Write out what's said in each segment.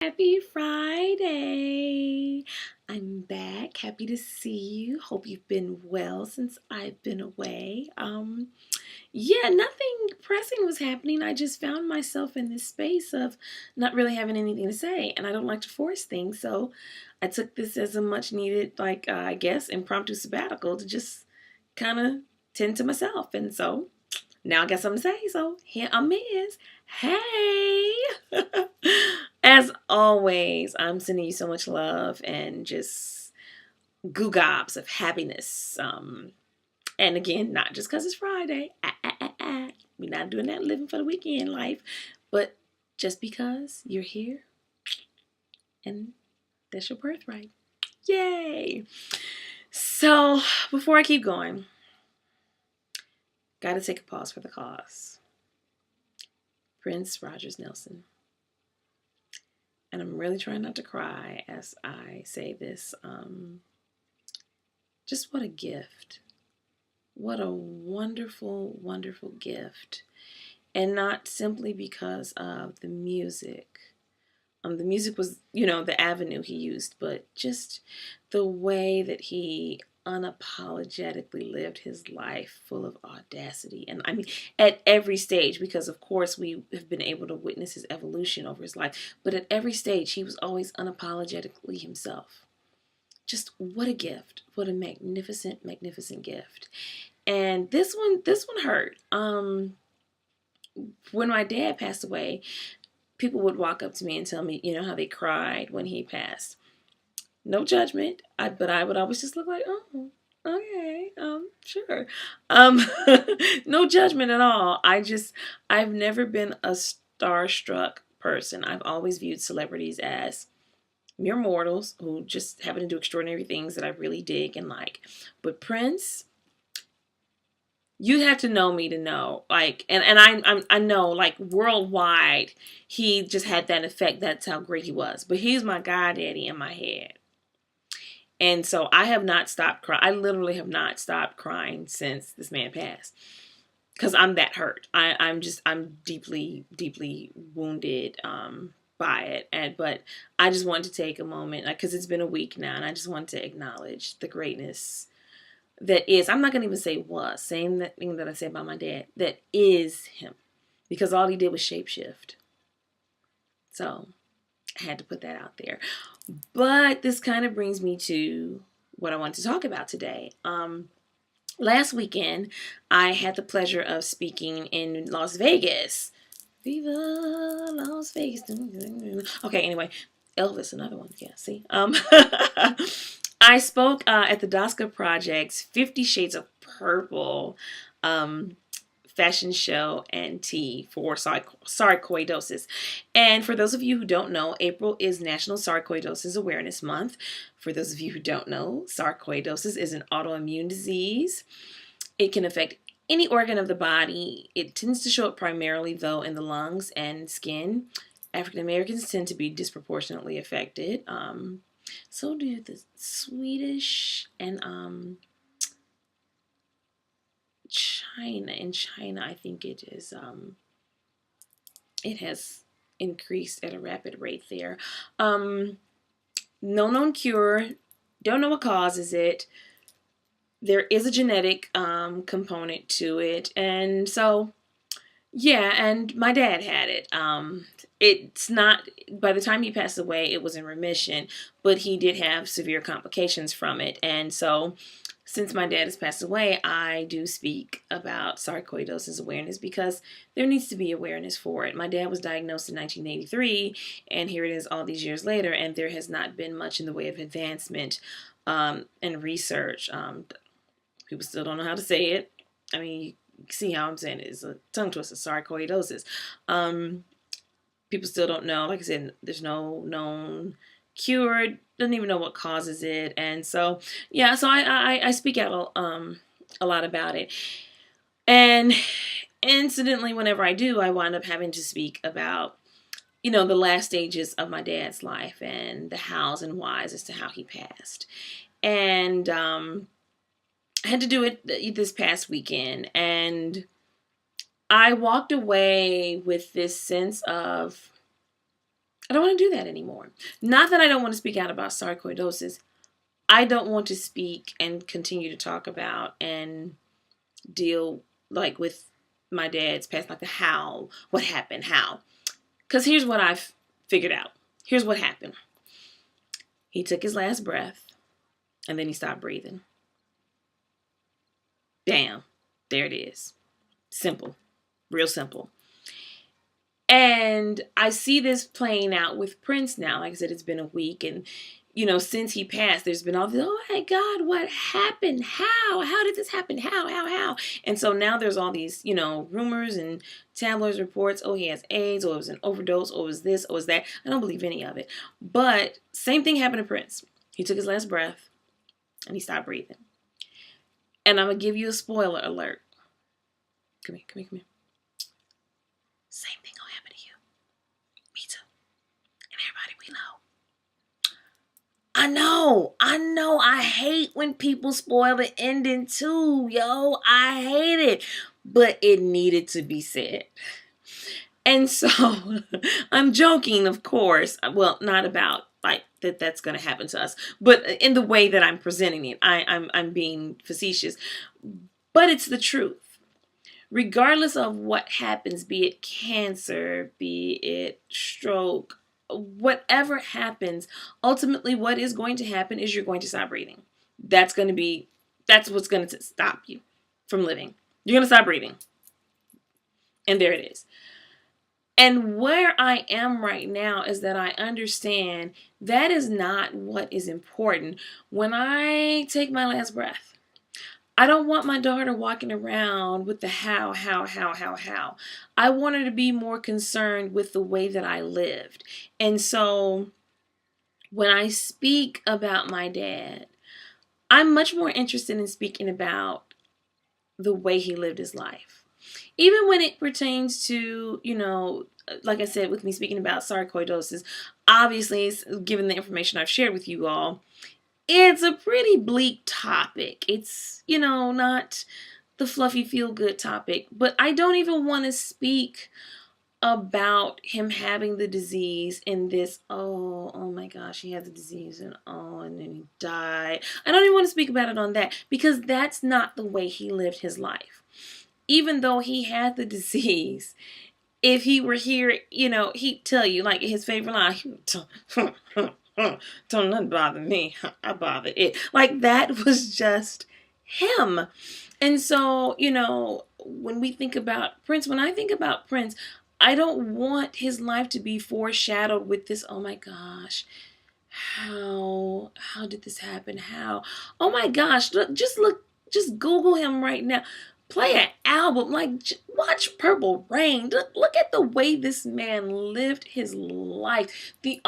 Happy Friday. I'm back. Happy to see you. Hope you've been well since I've been away. Nothing pressing was happening. I just found myself in this space of not really having anything to say, and I don't like to force things. So I took this as a much needed, I guess, impromptu sabbatical to just kind of tend to myself. And so now I got something to say, so here I'm is. Hey! As always, I'm sending you so much love and just goo gobs of happiness. And again, not just because it's Friday. We're not doing that living for the weekend life, but just because you're here and that's your birthright. Yay! So, before I keep going, gotta take a pause for the cause. Prince Rogers Nelson. And I'm really trying not to cry as I say this. Just what a gift. What a wonderful, wonderful gift. And not simply because of the music. The music was, the avenue he used, but just the way that he unapologetically lived his life full of audacity. And I mean, at every stage, because of course we have been able to witness his evolution over his life, but at every stage, he was always unapologetically himself. Just what a gift. What a magnificent, magnificent gift. And this one hurt. When my dad passed away, people would walk up to me and tell me, how they cried when he passed. No judgment, but I would always just look like, oh, okay, sure. No judgment at all. I've never been a starstruck person. I've always viewed celebrities as mere mortals who just happen to do extraordinary things that I really dig and like. But Prince, you have to know me to know, I know, like, worldwide, he just had that effect. That's how great he was. But he's my goddaddy in my head. And so I have not stopped crying. I literally have not stopped crying since this man passed. Because I'm that hurt. I'm deeply, deeply wounded by it. But I just wanted to take a moment, because it's been a week now, and I just wanted to acknowledge the greatness that is. I'm not going to even say was. Same thing that I said about my dad. That is him. Because all he did was shapeshift. So I had to put that out there. But this kind of brings me to what I want to talk about today. Last weekend, I had the pleasure of speaking in Las Vegas. Viva Las Vegas. Okay, anyway, Elvis, another one. Yeah, see? I spoke at the Doska Project's 50 Shades of Purple fashion show and tea for sarcoidosis. And for those of you who don't know, April is National Sarcoidosis Awareness Month. For those of you who don't know, sarcoidosis is an autoimmune disease. It can affect any organ of the body. It tends to show up primarily, though, in the lungs and skin. African Americans tend to be disproportionately affected. So do the Swedish and China. In China, I think it has increased at a rapid rate there. No known cure. Don't know what causes it. There is a genetic component to it, and so yeah. And my dad had it. It's not. By the time he passed away, it was in remission, but he did have severe complications from it, and so. Since my dad has passed away, I do speak about sarcoidosis awareness because there needs to be awareness for it. My dad was diagnosed in 1983, and here it is all these years later, and there has not been much in the way of advancement and research. People still don't know how to say it. I mean, you see how I'm saying it. It's a tongue twister, sarcoidosis. People still don't know. Like I said, there's no known cure. Doesn't even know what causes it. And so, yeah, so I speak out a lot about it. And incidentally, whenever I do, I wind up having to speak about, the last stages of my dad's life and the hows and whys as to how he passed. And I had to do it this past weekend, and I walked away with this sense of I don't want to do that anymore. Not that I don't want to speak out about sarcoidosis. I don't want to speak and continue to talk about and deal like with my dad's past, like the how, what happened, how. Because here's what I've figured out. Here's what happened. He took his last breath and then he stopped breathing. Bam. There it is. Simple. Real simple. And I see this playing out with Prince now. Like I said, it's been a week. And, you know, since he passed, there's been all this, oh my God, what happened? How did this happen? How? And so now there's all these, you know, rumors and tabloids reports. Oh, he has AIDS. Oh, it was an overdose. Oh, it was this. Oh, it was that. I don't believe any of it. But same thing happened to Prince. He took his last breath and he stopped breathing. And I'm going to give you a spoiler alert. Come here. Same thing gonna happen to you. Me too. And everybody we know. I know. I hate when people spoil the ending too, yo. I hate it. But it needed to be said. And so, I'm joking, of course. Well, not about like that's going to happen to us, but in the way that I'm presenting it, I'm being facetious. But it's the truth. Regardless of what happens, be it cancer, be it stroke, whatever happens, ultimately what is going to happen is you're going to stop breathing. That's what's going to stop you from living. You're going to stop breathing. And there it is. And where I am right now is that I understand that is not what is important. When I take my last breath, I don't want my daughter walking around with the how. I want her to be more concerned with the way that I lived. And so when I speak about my dad, I'm much more interested in speaking about the way he lived his life. Even when it pertains to, you know, like I said, with me speaking about sarcoidosis, obviously, given the information I've shared with you all, it's a pretty bleak topic. It's, you know, not the fluffy feel-good topic. But I don't even want to speak about him having the disease in this, oh my gosh, he had the disease and then he died. I don't even want to speak about it on that because that's not the way he lived his life. Even though he had the disease, if he were here, you know, he'd tell you, like his favorite line, don't nothing bother me. I bother it. Like that was just him. And so, you know, when we think about Prince, when I think about Prince, I don't want his life to be foreshadowed with this, oh my gosh, how did this happen? How? Oh my gosh, just Google him right now. Play an album, like watch Purple Rain. Look at the way this man lived his life. The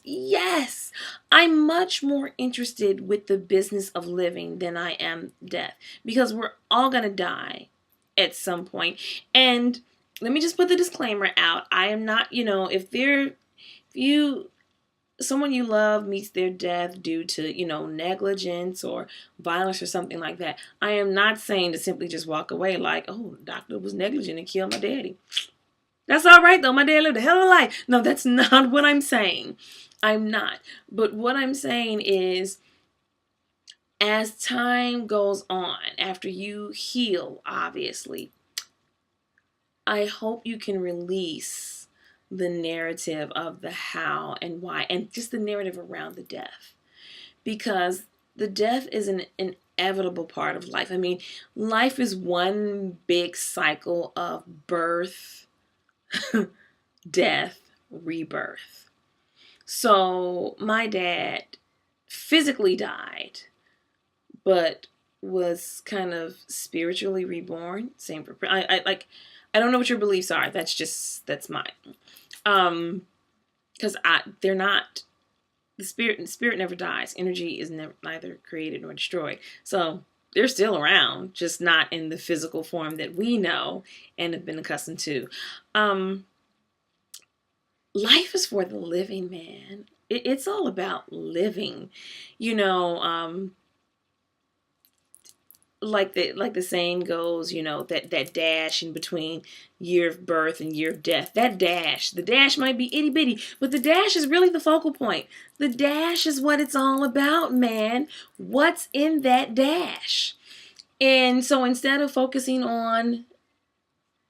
yes. I'm much more interested with the business of living than I am death. Because we're all going to die at some point. And let me just put the disclaimer out. I am not, you know, if someone you love meets their death due to, you know, negligence or violence or something like that, I am not saying to simply just walk away like, oh, the doctor was negligent and killed my daddy. That's all right, though. My dad lived a hell of a life. No, that's not what I'm saying. I'm not. But what I'm saying is, as time goes on, after you heal, obviously, I hope you can release the narrative of the how and why, and just the narrative around the death. Because the death is an inevitable part of life. I mean, life is one big cycle of birth, death, rebirth. So my dad physically died, but was kind of spiritually reborn. Same for I don't know what your beliefs are. That's mine. Because they're not, the spirit never dies. Energy is neither created nor destroyed. So they're still around, just not in the physical form that we know and have been accustomed to. Life is for the living, man. It's all about living. You know, like the saying goes, that dash in between year of birth and year of death. The dash might be itty bitty, but the dash is really the focal point. The dash is what it's all about, man. What's in that dash? And so instead of focusing on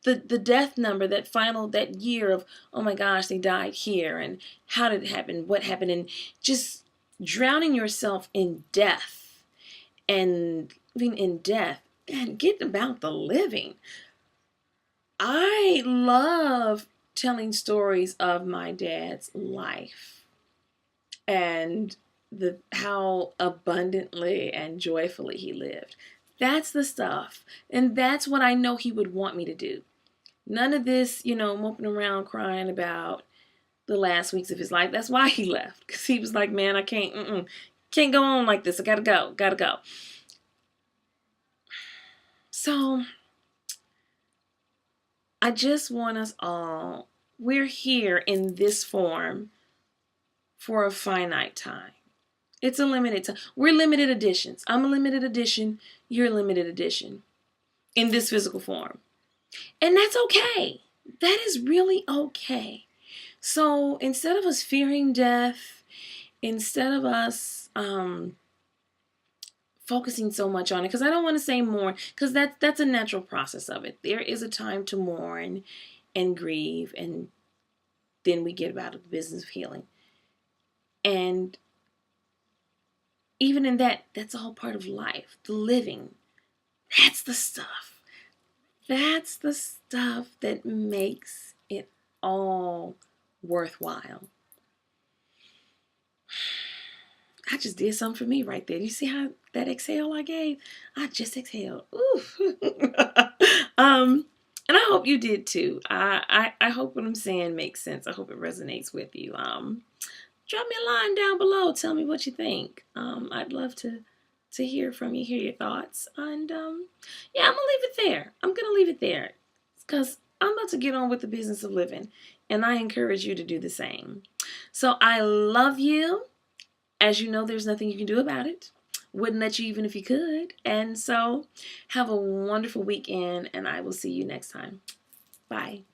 the death number, that year of, oh my gosh, they died here, and how did it happen, what happened, and just drowning yourself in death and living in death, and get about the living. I love telling stories of my dad's life and how abundantly and joyfully he lived. That's the stuff, and that's what I know he would want me to do. None of this, moping around crying about the last weeks of his life. That's why he left, because he was like, man, I can't go on like this. I gotta go. So I just want us all, we're here in this form for a finite time. It's a limited time. We're limited editions. I'm a limited edition. You're a limited edition in this physical form. And that's okay. That is really okay. So instead of us fearing death, instead of us focusing so much on it, because I don't want to say mourn, because that's a natural process of it. There is a time to mourn and grieve, and then we get about the business of healing. And even in that, that's all part of life, the living. That's the stuff. That's the stuff that makes it all worthwhile. I just did something for me right there. You see how that exhale I gave? I just exhaled. Ooh. And I hope you did too. I hope what I'm saying makes sense. I hope it resonates with you. Drop me a line down below. Tell me what you think. I'd love to hear from you, hear your thoughts. And yeah, I'm gonna leave it there. I'm gonna leave it there because I'm about to get on with the business of living, and I encourage you to do the same. So I love you. As you know, there's nothing you can do about it. Wouldn't let you even if you could. And so have a wonderful weekend, and I will see you next time. Bye.